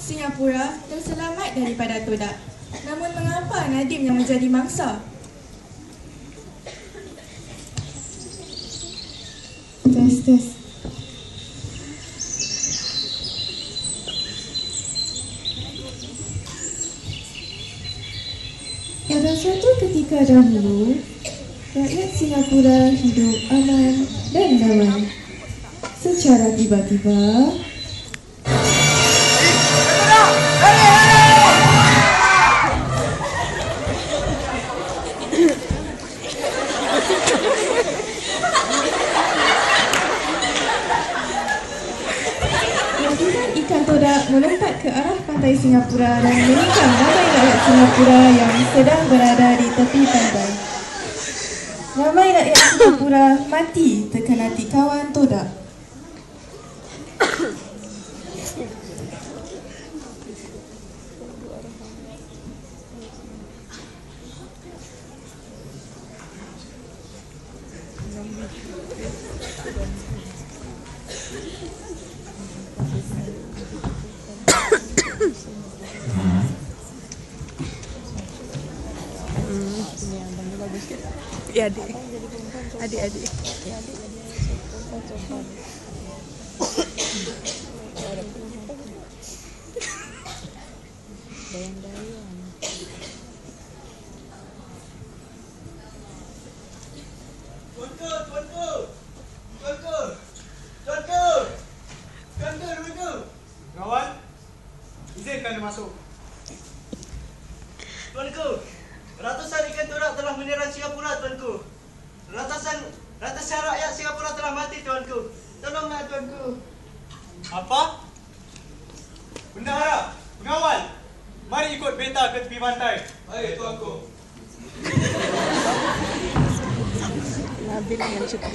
Singapura terselamat daripada Todak. Namun mengapa Nadim yang menjadi mangsa? Tes. Pada suatu ketika dahulu, rakyat Singapura hidup aman dan damai. Secara tiba-tiba, ikan todak melompat ke arah pantai Singapura dan menikam ramai rakyat Singapura yang sedang berada di tepi pantai. Ramai rakyat Singapura mati terkena tikawan todak. Ya, adik. Tuanku. Kawan, izinkan dia masuk. Tuanku, ratusan ikan todak telah menyerang Singapura, tuanku. Ratusan rakyat Singapura telah mati, tuanku. Tolonglah, tuanku. Apa? Bendahara, pengawal, mari ikut beta ke tepi pantai. Baik, tuanku. Nabil yang cukup.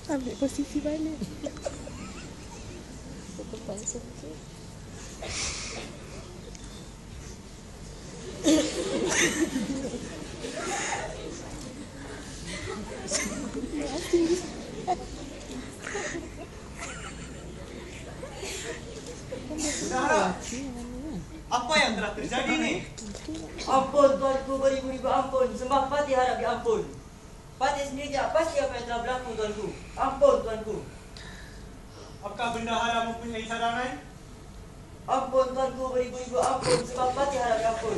Ambil posisi balik. Depan sikit. Bendahara, apa yang telah terjadi ni? Ampun, tuanku, beribu-ribu ampun. Sembah Patih harap diampun. Patih sendiri tak pasti apa yang telah berlaku, tuanku. Ampun, tuanku. Apakah bendahara mempunyai cadangan? Ampun, tuanku, beribu-ribu ampun. Sembah Patih harap diampun.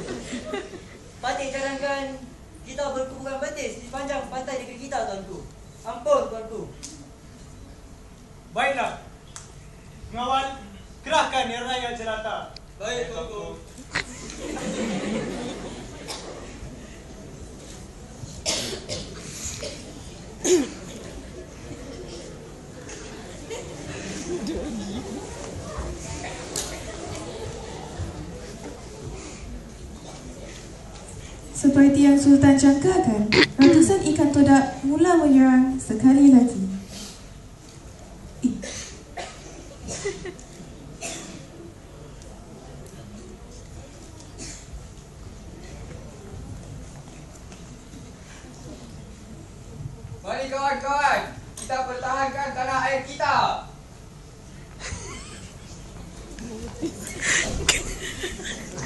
Patih cadangkan kita berkuburan betis di sepanjang pantai negeri kita, tuanku. Ampun, tuanku. Baiklah. Pengawal, kerahkan raya jelata. Baik, tuanku. Seperti yang Sultan jangkakan, ratusan ikan todak mula menyerang sekali lagi. Mari kawan-kawan, kita pertahankan tanah air kita.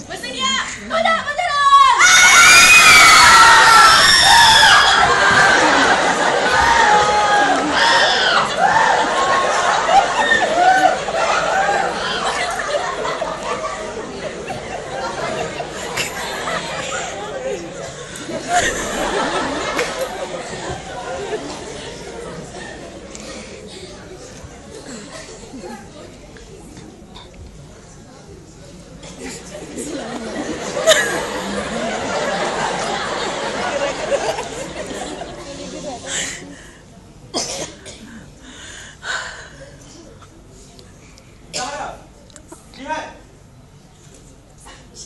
Bersedia! Todak menyerang!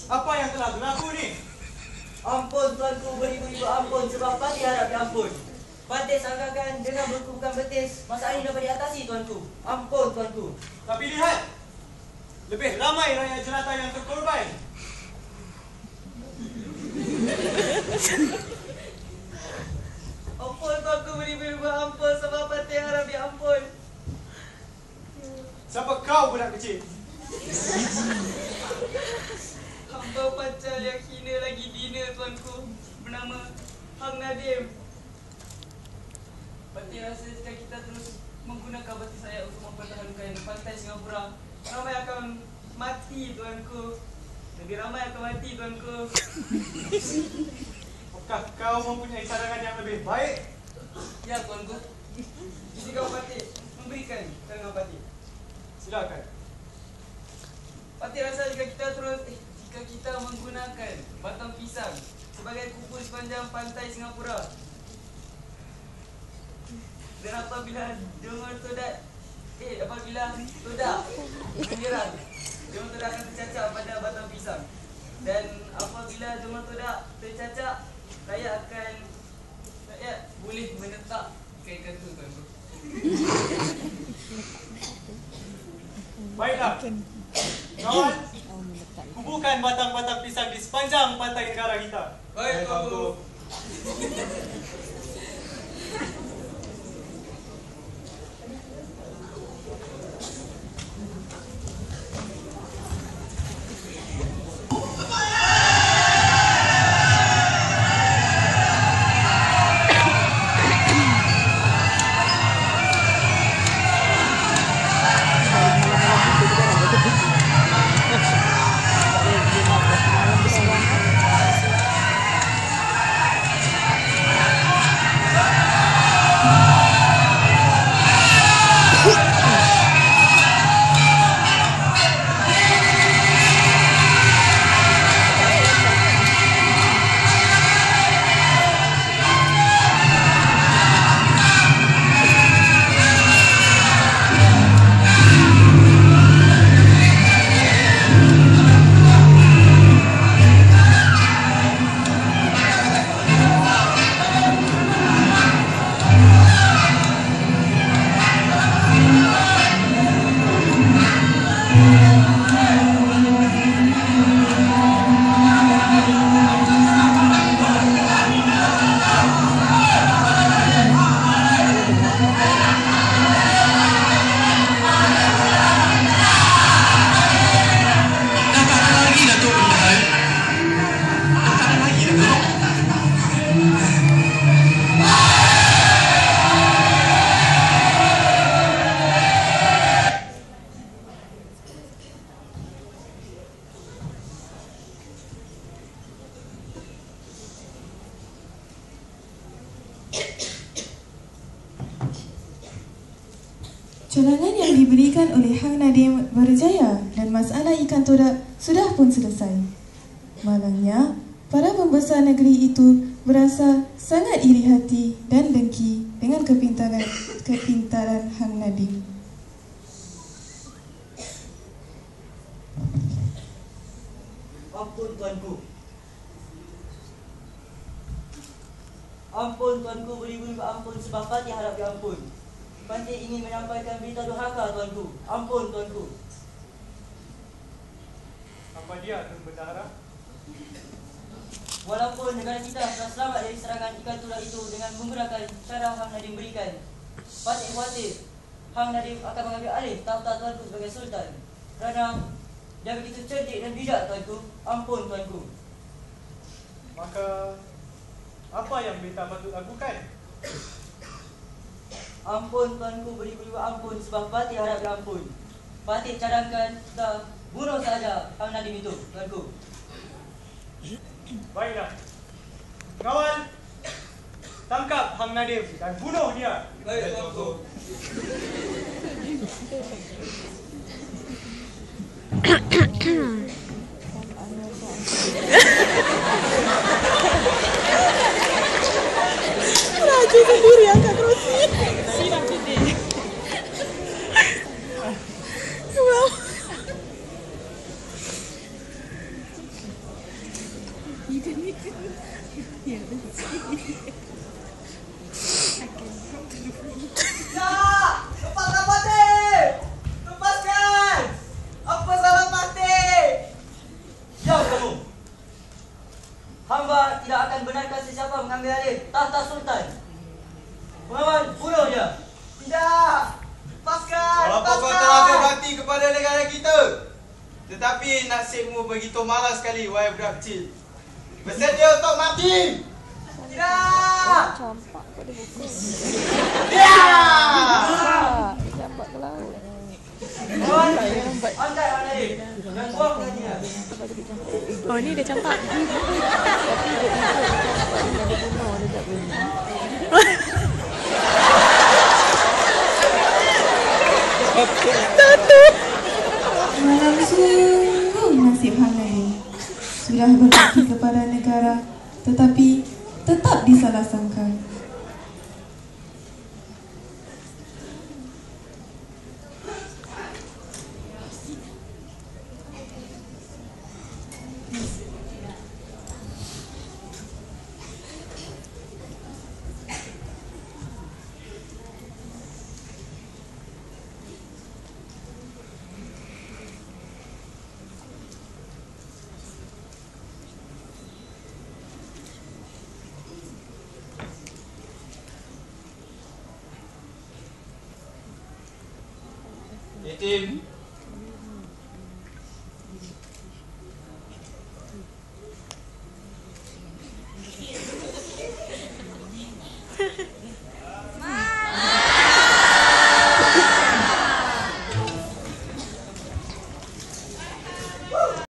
Apa yang telah berlaku ni? Ampun, tuanku, beribu-ribu ampun. Sebab Patih harap diampun. Patih Patis sangkakan dengan berkubukan betis. Masalah ini dapat diatasi, tuanku. Ampun, tuanku. Tapi lihat, lebih ramai rakyat jelata yang terkorban. Ampun, tuanku, beri-beri ampun sebab Patih harap diampun. Siapa kau budak kecil? Hamba pacar yang hina lagi dina, tuanku. Bernama Hang Nadim. Patih rasa jika kita terus menggunakan batis saya untuk mempertahankan pantai Singapura, ramai akan mati, tuanku. Lebih ramai akan mati, tuanku. Apakah kau mempunyai cadangan yang lebih baik? Ya, tuanku. Isi kau, Patih, memberikan cadangan Patih. Silakan. Patih rasa jika kita menggunakan batang pisang sebagai kumpul sepanjang pantai Singapura, dan apabila Jomar Todak menyerang, Jomar Todak akan tercacak pada batang pisang. Dan apabila Jomar Todak tercacak, rakyat boleh menetak ikan-ikan tu, tuanku. Baiklah. Kawan, kuburkan batang-batang pisang di sepanjang pantai negara kita. Baik, tuanku. Cadangan yang diberikan oleh Hang Nadim berjaya dan masalah ikan todak sudah pun selesai. Malangnya, para pembesar negeri itu berasa sangat iri hati dan dengki dengan kepintaran Hang Nadim. Ampun, tuanku. Ampun, tuanku, beri-beri ampun sebab Patih harap diampun. Patih ingin menyampaikan berita durhaka, tuanku. Ampun, tuanku. Apa dia, Tun Bendahara? Walaupun negara kita telah selamat dari serangan ikan tudak itu dengan menggunakan cara Hang Nadim berikan, Patih khawatir Hang Nadim akan mengambil alih tahta tuanku sebagai sultan. Kerana dia begitu cerdik dan bijak, tuanku. Ampun, tuanku. Maka, apa yang beta patut lakukan? Ampun, tuanku, beri-beri ampun sebab Patih harap diampun. Patih cadangkan kita bunuh saja Hang Nadim itu, tuanku. Baiklah. Kawan, tangkap Hang Nadim dan bunuh dia. Baik, tuanku. Raju sendiri angkat kerusi. Siap ini. Wow. Ya, Tetapi nasibmu begitu malas sekali, wahai budak kecil. Bersedia untuk mati? Tidak! Campak pada buku. Ya! Campak ke laut. Kawan, angkat orang lain dan buangkan dia. Oh, ni dia campak. Tapi dia bunuh, dia tak bunuh. Malam sungguh nasib hang lain. Sudah berbakti kepada negara, tetapi tetap disalah sangka. Tim,